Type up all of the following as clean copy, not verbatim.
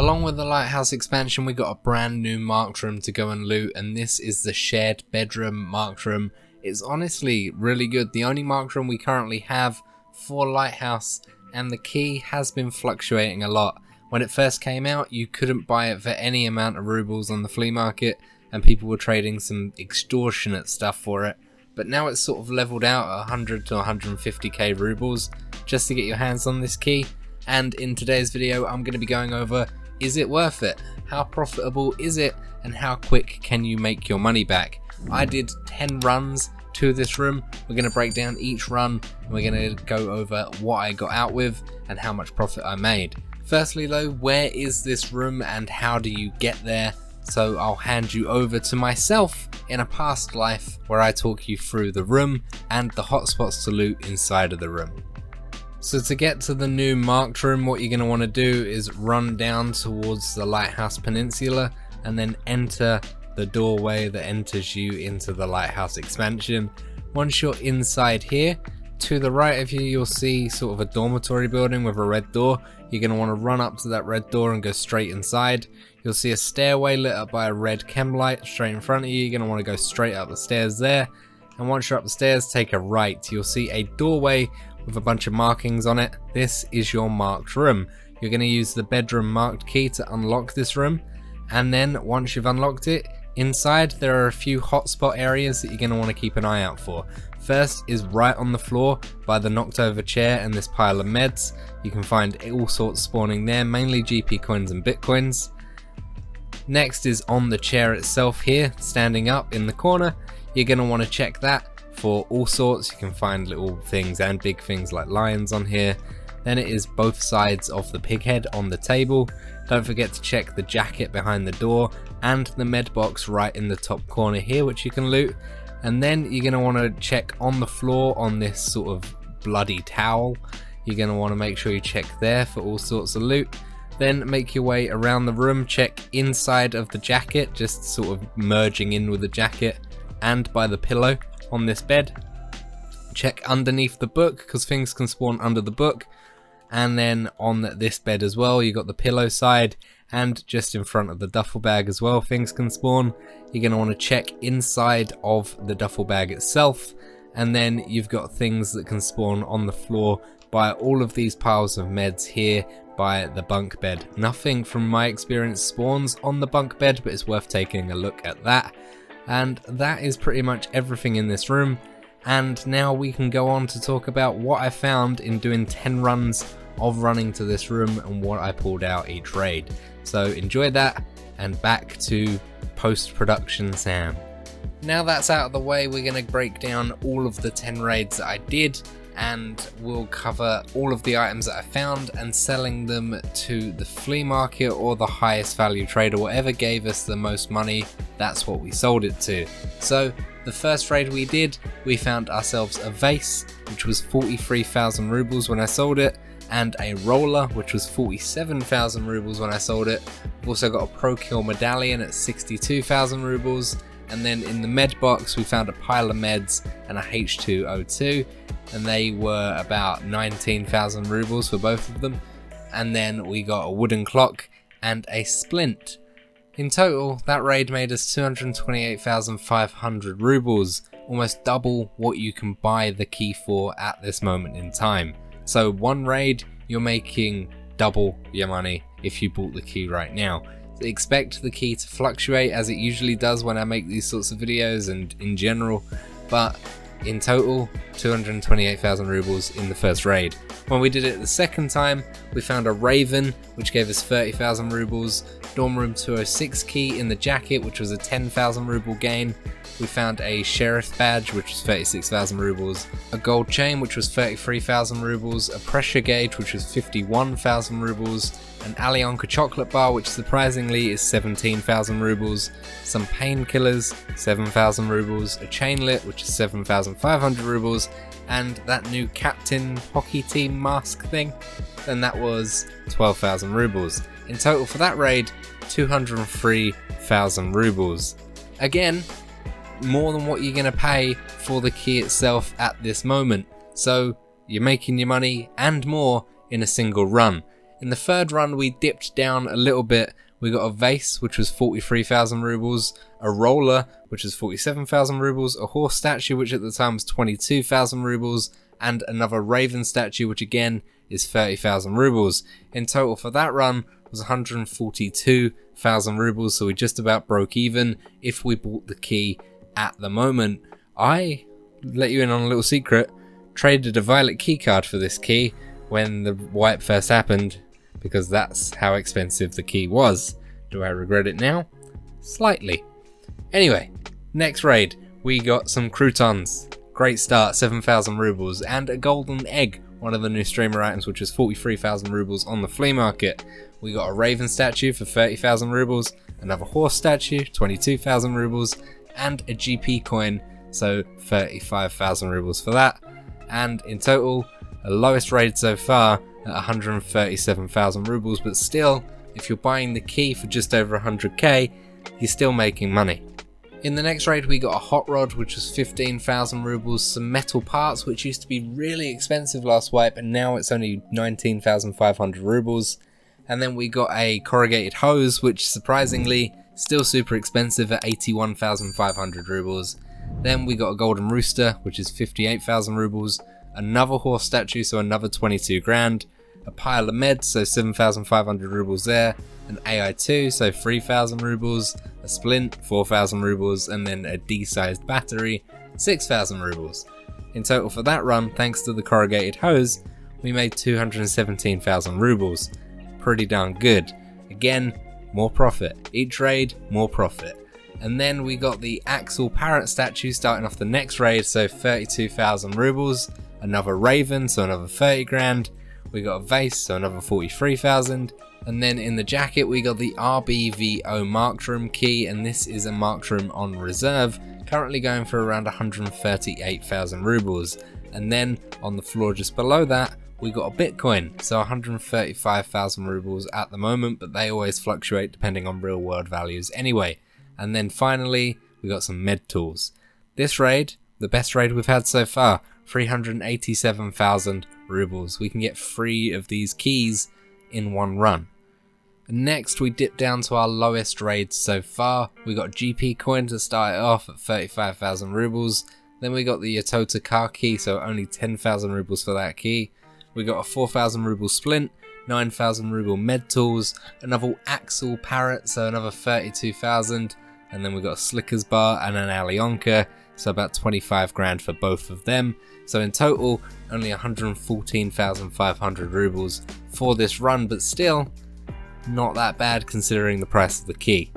Along with the lighthouse expansion, we got a brand new marked room to go and loot, and this is the shared bedroom marked room. It's honestly really good, the only marked room we currently have for lighthouse, and the key has been fluctuating a lot. When it first came out, you couldn't buy it for any amount of rubles on the flea market, and people were trading some extortionate stuff for it. But now it's sort of leveled out at 100 to 150k rubles just to get your hands on this key. And in today's video, I'm going to be going over, is it worth it? How profitable is it? And how quick can you make your money back? I did 10 runs to this room. We're going to break down each run, and we're going to go over what I got out with and how much profit I made. Firstly though, where is this room and how do you get there? So I'll hand you over to myself in a past life where I talk you through the room and the hotspots to loot inside of the room. So to get to the new marked room, what you're going to want to do is run down towards the Lighthouse Peninsula and then enter the doorway that enters you into the Lighthouse expansion. Once you're inside here, to the right of you, you'll see sort of a dormitory building with a red door. You're going to want to run up to that red door and go straight inside. You'll see a stairway lit up by a red chem light straight in front of you. You're going to want to go straight up the stairs there. And once you're up the stairs, take a right. You'll see a doorway with a bunch of markings on it. This is your marked room. You're going to use the bedroom marked key to unlock this room. And then once you've unlocked it, inside there are a few hotspot areas that you're going to want to keep an eye out for. First is right on the floor by the knocked over chair and this pile of meds. You can find all sorts spawning there, mainly GP coins and bitcoins. Next is on the chair itself here, standing up in the corner. You're going to want to check that for all sorts. You can find little things and big things like lions on here. Then it is both sides of the pig head on the table. Don't forget to check the jacket behind the door and the med box right in the top corner here, which you can loot. And then you're going to want to check on the floor on this sort of bloody towel. You're going to want to make sure you check there for all sorts of loot. Then make your way around the room, check inside of the jacket, just sort of merging in with the jacket, and by the pillow on this bed. Check underneath the book because things can spawn under the book. And then on this bed as well, you got the pillow side, and just in front of the duffel bag as well, things can spawn. You're going to want to check inside of the duffel bag itself, and then you've got things that can spawn on the floor by all of these piles of meds here by the bunk bed. Nothing from my experience spawns on the bunk bed, but it's worth taking a look at that. And that is pretty much everything in this room. And now we can go on to talk about what I found in doing 10 runs of running to this room and what I pulled out each raid. So enjoy that, and back to post-production Sam. Now that's out of the way, we're going to break down all of the 10 raids that I did, and we'll cover all of the items that I found and selling them to the flea market or the highest value trader. Whatever gave us the most money, that's what we sold it to. So the first raid we did, we found ourselves a vase, which was 43,000 rubles when I sold it, and a roller, which was 47,000 rubles when I sold it. We've also got a pro kill medallion at 62,000 rubles, and then in the med box we found a pile of meds and a H2O2, and they were about 19,000 rubles for both of them. And then we got a wooden clock and a splint. In total, that raid made us 228,500 rubles, almost double what you can buy the key for at this moment in time. So one raid, you're making double your money if you bought the key right now. So expect the key to fluctuate as it usually does when I make these sorts of videos and in general, but in total, 228,000 rubles in the first raid. When we did it the second time, we found a raven, which gave us 30,000 rubles, dorm room 206 key in the jacket, which was a 10,000 ruble gain. We found a sheriff badge, which was 36,000 rubles, a gold chain, which was 33,000 rubles, a pressure gauge, which was 51,000 rubles, an Alyonka chocolate bar, which surprisingly is 17,000 rubles, some painkillers, 7,000 rubles, a chainlet, which is 7,500 rubles, and that new captain hockey team mask thing, then that was 12,000 rubles. In total for that raid, 203,000 rubles. Again, more than what you're going to pay for the key itself at this moment. So you're making your money and more in a single run. In the third run we dipped down a little bit. We got a vase, which was 43,000 rubles, a roller, which was 47,000 rubles, a horse statue, which at the time was 22,000 rubles, and another raven statue, which again is 30,000 rubles. In total for that run was 142,000 rubles, so we just about broke even if we bought the key at the moment. I let you in on a little secret, traded a violet key card for this key when the wipe first happened, because that's how expensive the key was. Do I regret it now? Slightly. Anyway, next raid, we got some croutons. Great start, 7,000 rubles, and a golden egg, one of the new streamer items, which was 43,000 rubles on the flea market. We got a raven statue for 30,000 rubles, another horse statue, 22,000 rubles, and a GP coin, so 35,000 rubles for that. And in total, the lowest raid so far at 137,000 rubles, but still, if you're buying the key for just over 100k, you're still making money. In the next raid we got a hot rod, which was 15,000 rubles, some metal parts, which used to be really expensive last wipe, and now it's only 19,500 rubles. And then we got a corrugated hose, which surprisingly still super expensive at 81,500 rubles. Then we got a golden rooster, which is 58,000 rubles, another horse statue, so another 22 grand, a pile of meds, so 7,500 rubles there, an AI2, so 3,000 rubles, a splint, 4,000 rubles, and then a D-sized battery, 6,000 rubles. In total for that run, thanks to the corrugated hose, we made 217,000 rubles. Pretty darn good. Again, more profit. Each raid, more profit. And then we got the Axel parrot statue starting off the next raid, so 32,000 rubles, another raven, so another 30 grand, we got a vase, so another 43,000, and then in the jacket we got the RBVO Marked key, and this is a Marked on reserve, currently going for around 138,000 rubles. And then on the floor just below that we got a Bitcoin, so 135,000 rubles at the moment, but they always fluctuate depending on real world values anyway. And then finally we got some med tools. This raid, the best raid we've had so far, 387,000 rubles. We can get 3 of these keys in one run. Next we dip down to our lowest raid so far. We got GP coin to start it off at 35,000 rubles. Then we got the Yatota car key, so only 10,000 rubles for that key. We got a 4,000 ruble splint, 9,000 ruble med tools, another Axel parrot, so another 32,000, and then we got a Slickers bar and an Alyonka, so about 25 grand for both of them. So in total, only 114,500 rubles for this run, but still not that bad considering the price of the key.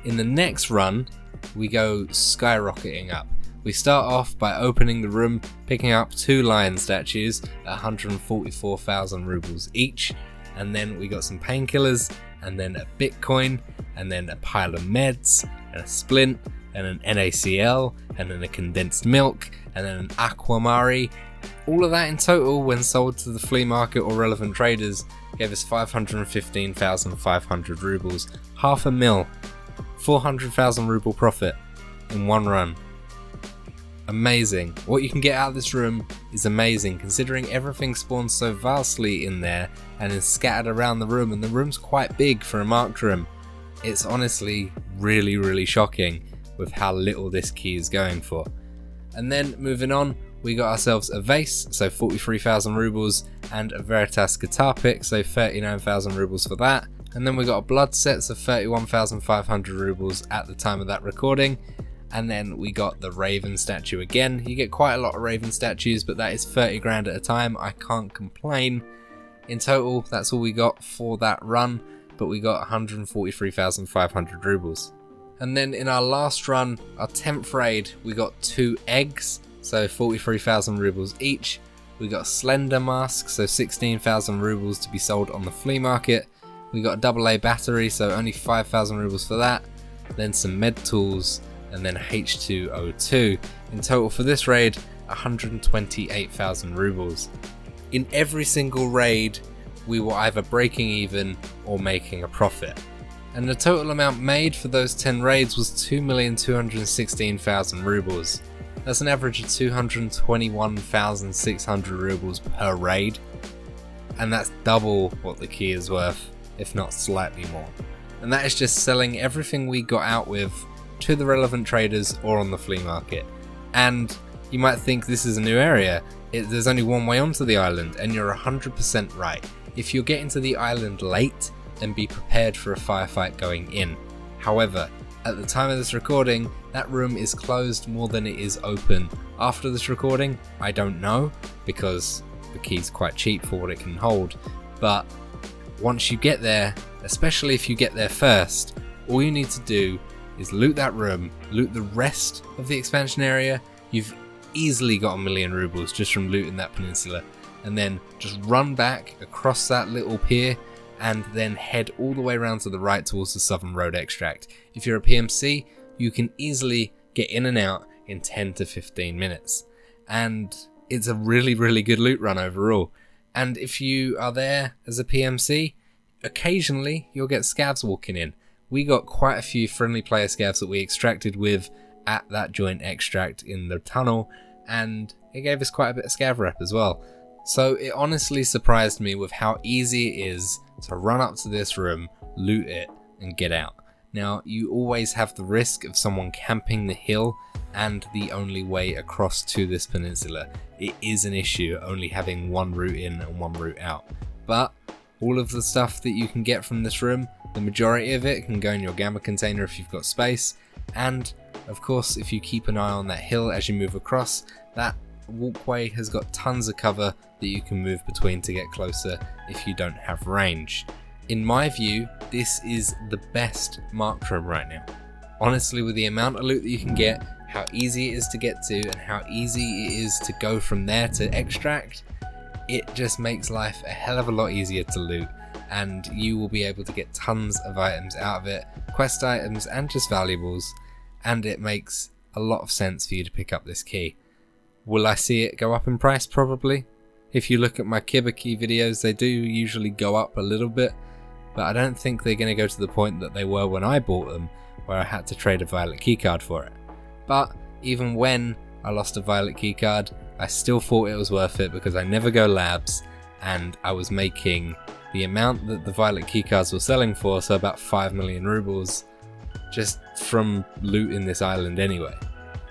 In the next run, we go skyrocketing up. We start off by opening the room, picking up 2 lion statues at 144,000 rubles each, and then we got some painkillers, and then a Bitcoin, and then a pile of meds, and a splint, and an NaCl, and then a condensed milk, and then an aquamari. All of that in total, when sold to the flea market or relevant traders, gave us 515,500 rubles, half a mil, 400,000 ruble profit in one run. Amazing. What you can get out of this room is amazing, considering everything spawns so vastly in there and is scattered around the room, and the room's quite big for a marked room. It's honestly really shocking with how little this key is going for. And then moving on, we got ourselves a vase, so 43,000 rubles, and a Veritas guitar pick, so 39,000 rubles for that. And then we got a blood set, so 31,500 rubles at the time of that recording. And then we got the Raven statue again. You get quite a lot of Raven statues, but that is 30 grand at a time. I can't complain. In total, that's all we got for that run, but we got 143,500 rubles. And then in our last run, our 10th raid, we got 2 eggs, so 43,000 rubles each. We got a slender mask, so 16,000 rubles to be sold on the flea market. We got a AA battery, so only 5,000 rubles for that. Then some med tools, and then H2O2. In total for this raid, 128,000 rubles. In every single raid, we were either breaking even or making a profit. And the total amount made for those 10 raids was 2,216,000 rubles. That's an average of 221,600 rubles per raid. and that's double what the key is worth, if not slightly more. And that is just selling everything we got out with to the relevant traders or on the flea market. And you might think this is a new area, there's only one way onto the island, and you're 100% right. If you're getting to the island late, then be prepared for a firefight going in. However, at the time of this recording, that room is closed more than it is open. After this recording, I don't know, because the key's quite cheap for what it can hold. But once you get there, especially if you get there first, all you need to do is loot that room, loot the rest of the expansion area. You've easily got 1,000,000 rubles just from looting that peninsula, and then just run back across that little pier and then head all the way around to the right towards the Southern Road Extract. If you're a PMC, you can easily get in and out in 10 to 15 minutes. And it's a really, really good loot run overall. And if you are there as a PMC, occasionally you'll get Scavs walking in. We got quite a few friendly player Scavs that we extracted with at that joint extract in the tunnel, and it gave us quite a bit of Scav rep as well. So it honestly surprised me with how easy it is to run up to this room, loot it, and get out. Now, you always have the risk of someone camping the hill and the only way across to this peninsula. It is an issue only having one route in and one route out. But all of the stuff that you can get from this room, the majority of it can go in your gamma container if you've got space. And of course, if you keep an eye on that hill as you move across, that walkway has got tons of cover that you can move between to get closer if you don't have range. In my view, this is the best marked room right now. Honestly, with the amount of loot that you can get, how easy it is to get to, and how easy it is to go from there to extract, it just makes life a hell of a lot easier to loot, and you will be able to get tons of items out of it, quest items and just valuables, and it makes a lot of sense for you to pick up this key. Will I see it go up in price? Probably. If you look at my Kibba key videos, they do usually go up a little bit, but I don't think they're going to go to the point that they were when I bought them, where I had to trade a violet keycard for it. But even when I lost a violet keycard, I still thought it was worth it because I never go labs, and I was making the amount that the violet keycards were selling for, so about 5,000,000 rubles, just from looting this island anyway.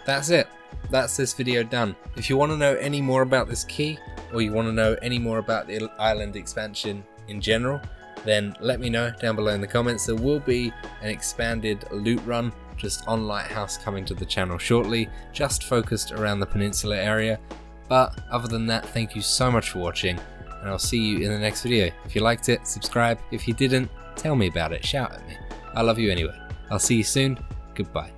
That's it. That's this video done. If you want to know any more about this key, or you want to know any more about the island expansion in general, then let me know down below in the comments. There will be an expanded loot run just on Lighthouse coming to the channel shortly, just focused around the peninsula area. But other than that, thank you so much for watching, and I'll see you in the next video. If you liked it, subscribe. If you didn't, tell me about it, shout at me. I love you anyway. I'll see you soon. Goodbye.